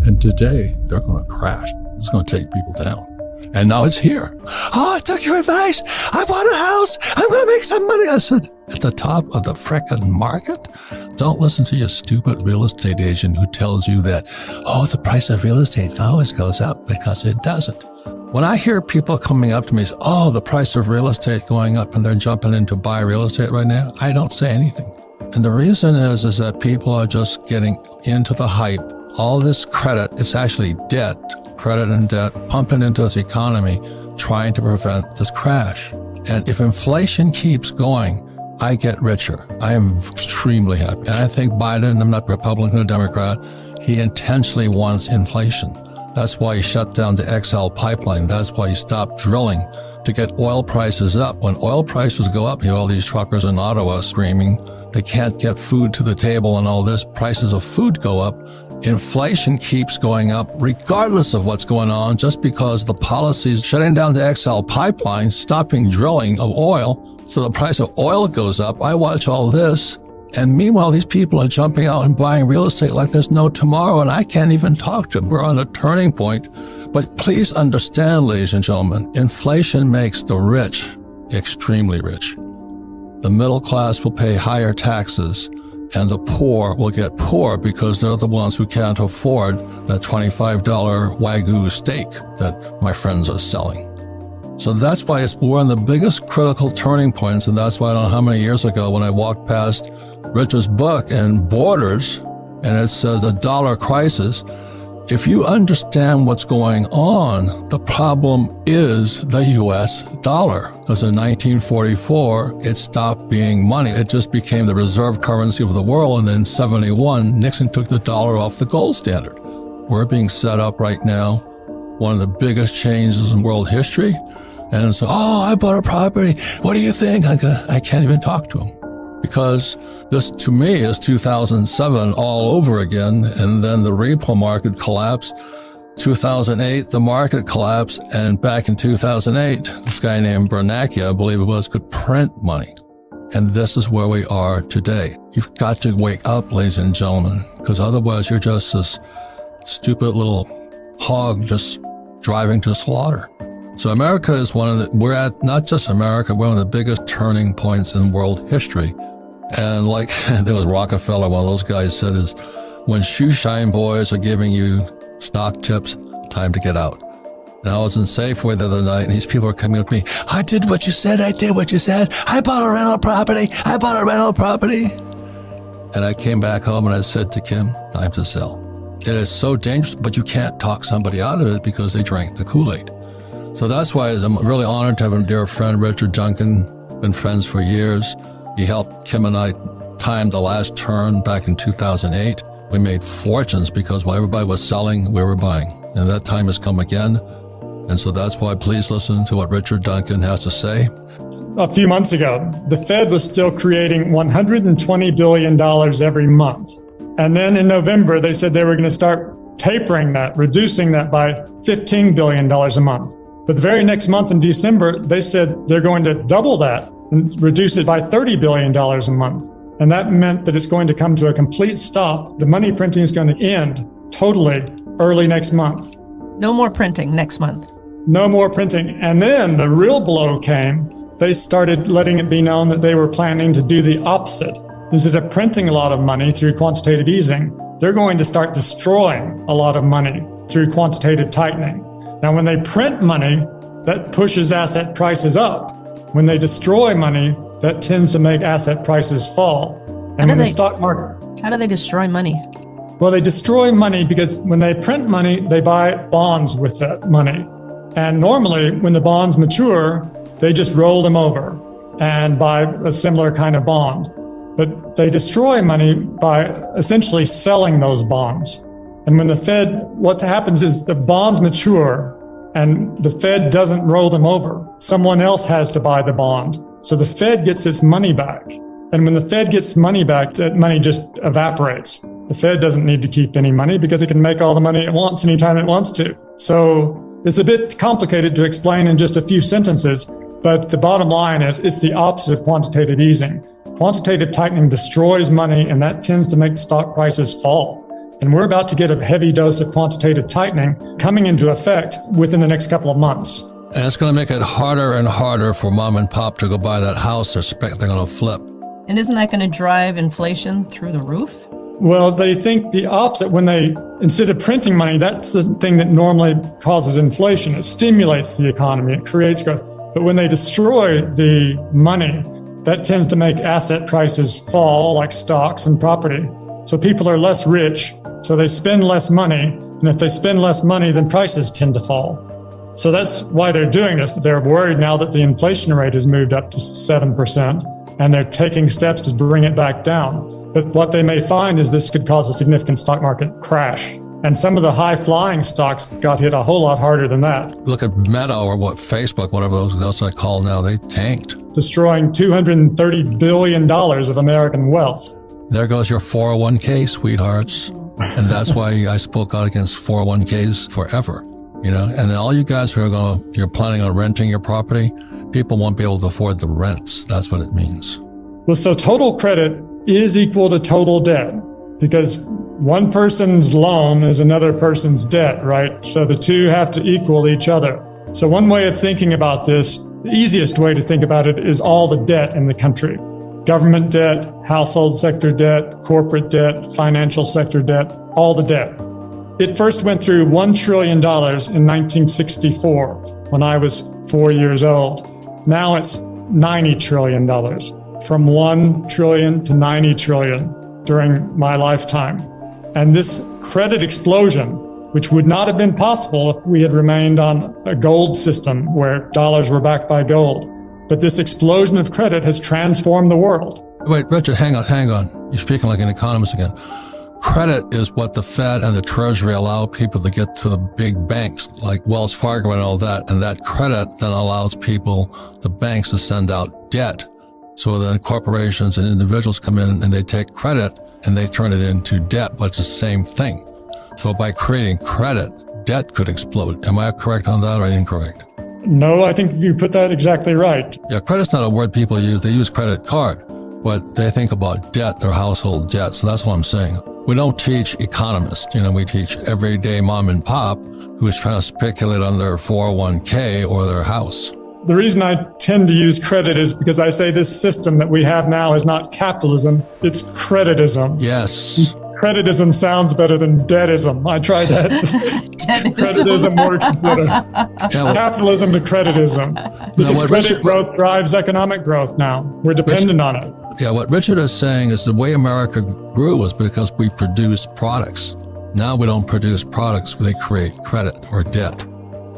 And today, they're going to crash. It's going to take people down. And now it's here. Oh, I took your advice. I bought a house. I'm going to make some money. I said, at the top of the frickin' market, don't listen to your stupid real estate agent who tells you that, oh, the price of real estate always goes up, because it doesn't. When I hear people coming up to me and say, oh, the price of real estate going up and they're jumping in to buy real estate right now, I don't say anything. And the reason is that people are just getting into the hype. All this credit, it's actually debt, credit and debt, pumping into this economy, trying to prevent this crash. And if inflation keeps going, I get richer. I am extremely happy. And I think Biden, I'm not Republican or Democrat, he intentionally wants inflation. That's why he shut down the XL pipeline. That's why he stopped drilling to get oil prices up. When oil prices go up, you know, all these truckers in Ottawa screaming they can't get food to the table and all this, prices of food go up. Inflation keeps going up regardless of what's going on, just because the policies shutting down the XL pipeline, stopping drilling of oil, so the price of oil goes up. I watch all this, and meanwhile, these people are jumping out and buying real estate like there's no tomorrow, and I can't even talk to them. We're on a turning point. But please understand, ladies and gentlemen, inflation makes the rich extremely rich. The middle class will pay higher taxes, and the poor will get poor because they're the ones who can't afford that $25 Wagyu steak that my friends are selling. So that's why we're on the biggest critical turning points, and that's why I don't know how many years ago when I walked past Richard's book and Borders, and it says the dollar crisis. If you understand what's going on, the problem is the U.S. dollar. Because in 1944, it stopped being money. It just became the reserve currency of the world. And in 71, Nixon took the dollar off the gold standard. We're being set up right now, one of the biggest changes in world history. And so, oh, I bought a property. What do you think? I can't even talk to him. Because this, to me, is 2007 all over again. And then the repo market collapsed. 2008, the market collapsed. And back in 2008, this guy named Bernanke, I believe it was, could print money. And this is where we are today. You've got to wake up, ladies and gentlemen, because otherwise you're just this stupid little hog just driving to slaughter. So America is we're at, not just America, we're one of the biggest turning points in world history. And like there was Rockefeller, one of those guys said is, when shoeshine boys are giving you stock tips, time to get out. And I was in Safeway the other night, and these people are coming up to me, I did what you said, I did what you said, I bought a rental property. And I came back home and I said to Kim, time to sell. It is so dangerous, but you can't talk somebody out of it because they drank the Kool-Aid. So that's why I'm really honored to have a dear friend, Richard Duncan, been friends for years. He helped Kim and I time the last turn back in 2008. We made fortunes because while everybody was selling, we were buying. And that time has come again. And so that's why please listen to what Richard Duncan has to say. A few months ago, the Fed was still creating $120 billion every month. And then in November, they said they were going to start tapering that, reducing that by $15 billion a month. But the very next month in December, they said they're going to double that and reduce it by $30 billion a month. And that meant that it's going to come to a complete stop. The money printing is going to end totally early next month. No more printing next month. No more printing. And then the real blow came. They started letting it be known that they were planning to do the opposite. Instead of printing a lot of money through quantitative easing, they're going to start destroying a lot of money through quantitative tightening. Now, when they print money, that pushes asset prices up. When they destroy money, that tends to make asset prices fall. And when the stock market... How do they destroy money? Well, they destroy money because when they print money, they buy bonds with that money. And normally, when the bonds mature, they just roll them over and buy a similar kind of bond. But they destroy money by essentially selling those bonds. And when the Fed, what happens is the bonds mature and the Fed doesn't roll them over. Someone else has to buy the bond. So the Fed gets its money back. And when the Fed gets money back, that money just evaporates. The Fed doesn't need to keep any money because it can make all the money it wants anytime it wants to. So it's a bit complicated to explain in just a few sentences, but the bottom line is it's the opposite of quantitative easing. Quantitative tightening destroys money, and that tends to make stock prices fall. And we're about to get a heavy dose of quantitative tightening coming into effect within the next couple of months. And it's going to make it harder and harder for mom and pop to go buy that house they're going to flip. And isn't that going to drive inflation through the roof? Well, they think the opposite. When instead of printing money, that's the thing that normally causes inflation. It stimulates the economy, it creates growth. But when they destroy the money, that tends to make asset prices fall, like stocks and property. So people are less rich, so they spend less money. And if they spend less money, then prices tend to fall. So that's why they're doing this. They're worried now that the inflation rate has moved up to 7%, and they're taking steps to bring it back down. But what they may find is this could cause a significant stock market crash. And some of the high-flying stocks got hit a whole lot harder than that. Look at Meta or Facebook, whatever those I call now, they tanked. Destroying $230 billion of American wealth. There goes your 401k, sweethearts. And that's why I spoke out against 401ks forever. And then all you guys who you're planning on renting your property, people won't be able to afford the rents. That's what it means. Well, so total credit is equal to total debt, because one person's loan is another person's debt, right? So the two have to equal each other. So one way of thinking about this, the easiest way to think about it, is all the debt in the country. Government debt, household sector debt, corporate debt, financial sector debt, all the debt. It first went through $1 trillion in 1964 when I was 4 years old. Now it's $90 trillion. From 1 trillion to 90 trillion during my lifetime. And this credit explosion, which would not have been possible if we had remained on a gold system where dollars were backed by gold. But this explosion of credit has transformed the world. Wait, Richard, hang on. You're speaking like an economist again. Credit is what the Fed and the Treasury allow people to get to the big banks like Wells Fargo and all that. And that credit then allows the banks to send out debt. So then corporations and individuals come in and they take credit and they turn it into debt, but it's the same thing. So by creating credit, debt could explode. Am I correct on that or incorrect? No, I think you put that exactly right. Yeah, credit's not a word people use. They use credit card, but they think about debt, their household debt. So that's what I'm saying. We don't teach economists. We teach everyday mom and pop who is trying to speculate on their 401k or their house. The reason I tend to use credit is because I say this system that we have now is not capitalism, it's creditism. Yes. Creditism sounds better than debtism. I tried that. Creditism works better. Yeah, capitalism to creditism. Because credit growth drives economic growth now. We're dependent on it. Yeah, what Richard is saying is the way America grew was because we produced products. Now we don't produce products, they create credit or debt.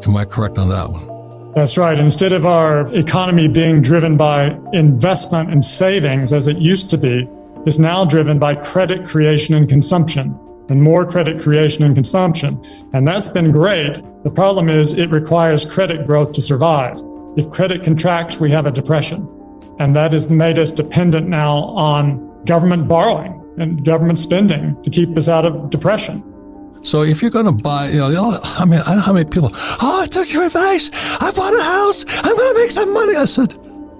Am I correct on that one? That's right. Instead of our economy being driven by investment and savings, as it used to be, it's now driven by credit creation and consumption, and more credit creation and consumption. And that's been great. The problem is it requires credit growth to survive. If credit contracts, we have a depression. And that has made us dependent now on government borrowing and government spending to keep us out of depression. So if you're going to buy, I don't know how many people, I took your advice. I bought a house. I'm going to make some money. I said,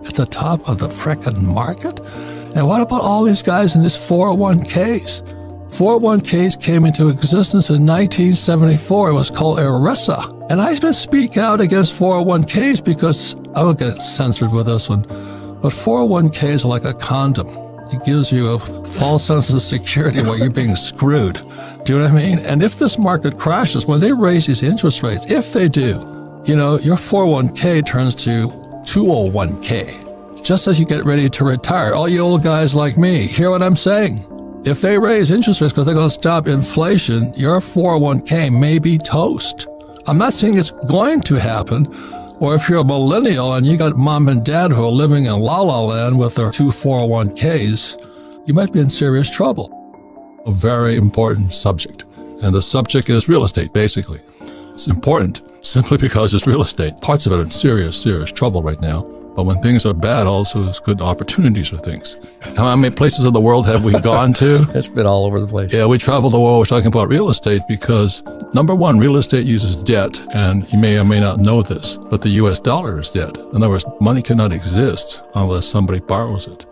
at the top of the frickin' market? And what about all these guys in this 401ks? 401ks came into existence in 1974. It was called ERISA. And I've been speaking out against 401ks because I will get censored with this one. But 401ks are like a condom. It gives you a false sense of security while you're being screwed. Do you know what I mean? And if this market crashes, when they raise these interest rates, if they do, your 401k turns to 201k. Just as you get ready to retire, all you old guys like me, hear what I'm saying? If they raise interest rates because they're going to stop inflation, your 401k may be toast. I'm not saying it's going to happen. Or if you're a millennial and you got mom and dad who are living in La La Land with their 2 401ks, you might be in serious trouble. A very important subject. And the subject is real estate, basically. It's important simply because it's real estate. Parts of it are in serious trouble right now. But when things are bad, also there's good opportunities for things. How many places in the world have we gone to? It's been all over the place. Yeah, we travel the world. We're talking about real estate because, number one, real estate uses debt. And you may or may not know this, but the U.S. dollar is debt. In other words, money cannot exist unless somebody borrows it.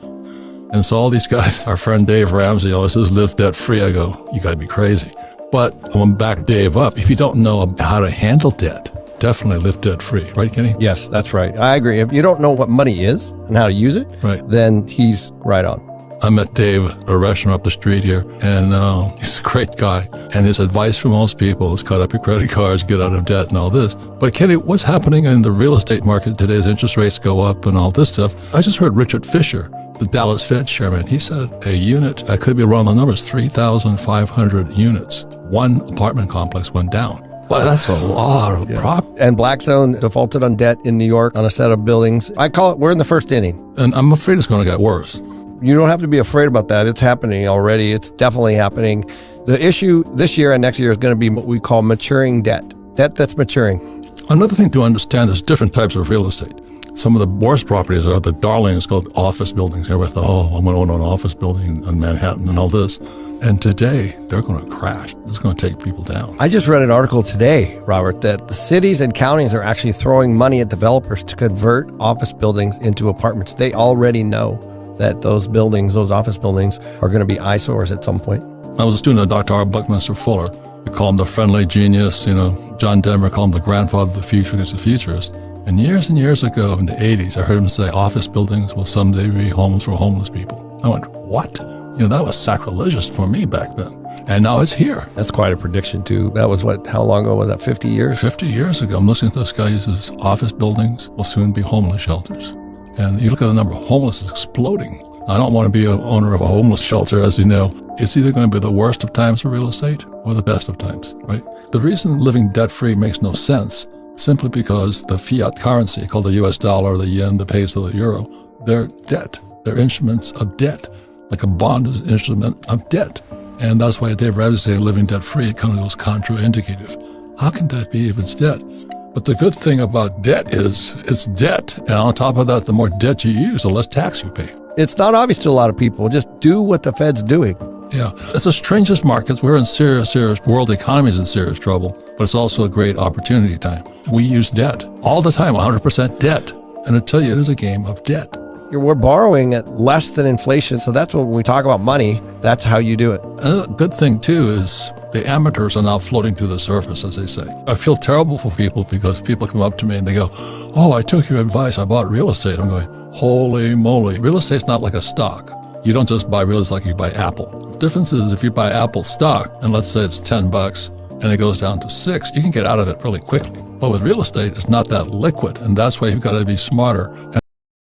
And so all these guys, our friend Dave Ramsey always says, live debt free. I go, you got to be crazy. But I want to back Dave up. If you don't know how to handle debt, definitely live debt free. Right, Kenny? Yes, that's right. I agree. If you don't know what money is and how to use it, then he's right on. I met Dave at a restaurant up the street here, and he's a great guy. And his advice for most people is cut up your credit cards, get out of debt and all this. But Kenny, what's happening in the real estate market today as interest rates go up and all this stuff? I just heard Richard Fisher, the Dallas Fed chairman, he said a unit, I could be wrong on the numbers, 3,500 units. One apartment complex went down. Well, that's a lot of property. And Blackstone defaulted on debt in New York on a set of buildings. I call it, we're in the first inning. And I'm afraid it's going to get worse. You don't have to be afraid about that. It's happening already. It's definitely happening. The issue this year and next year is going to be what we call maturing debt that's maturing. Another thing to understand is different types of real estate. Some of the worst properties are the darlings called office buildings. Everybody thought, I'm going to own an office building in Manhattan and all this. And today, they're going to crash. It's going to take people down. I just read an article today, Robert, that the cities and counties are actually throwing money at developers to convert office buildings into apartments. They already know that those buildings, those office buildings, are going to be eyesores at some point. I was a student of Dr. R. Buckminster Fuller. We call him the friendly genius. John Denver called him the grandfather of the future because he's a futurist. And years ago in the 80s, I heard him say office buildings will someday be homes for homeless people. I went, what? That was sacrilegious for me back then. And now it's here. That's quite a prediction too. That was how long ago was that, 50 years? 50 years ago. I'm listening to this guy who says office buildings will soon be homeless shelters. And you look at the number of homeless is exploding. I don't want to be an owner of a homeless shelter, as you know. It's either going to be the worst of times for real estate or the best of times, right? The reason living debt-free makes no sense simply because the fiat currency called the US dollar, the yen, the peso, the euro, they're debt. They're instruments of debt, like a bond is an instrument of debt. And that's why Dave Ramsey said living debt-free, it kind of goes contraindicative. How can that be if it's debt? But the good thing about debt is it's debt. And on top of that, the more debt you use, the less tax you pay. It's not obvious to a lot of people. Just do what the Fed's doing. Yeah, it's the strangest markets. We're in serious, world economy's in serious trouble, but it's also a great opportunity time. We use debt all the time, 100% debt. And I tell you, it is a game of debt. We're borrowing at less than inflation. So that's when we talk about money, that's how you do it. And a good thing too is the amateurs are now floating to the surface, as they say. I feel terrible for people because people come up to me and they go, oh, I took your advice. I bought real estate. I'm going, holy moly. Real estate's not like a stock. You don't just buy real estate like you buy Apple. The difference is if you buy Apple stock, and let's say it's $10 and it goes down to $6, you can get out of it really quickly. But with real estate, it's not that liquid. And that's why you've got to be smarter.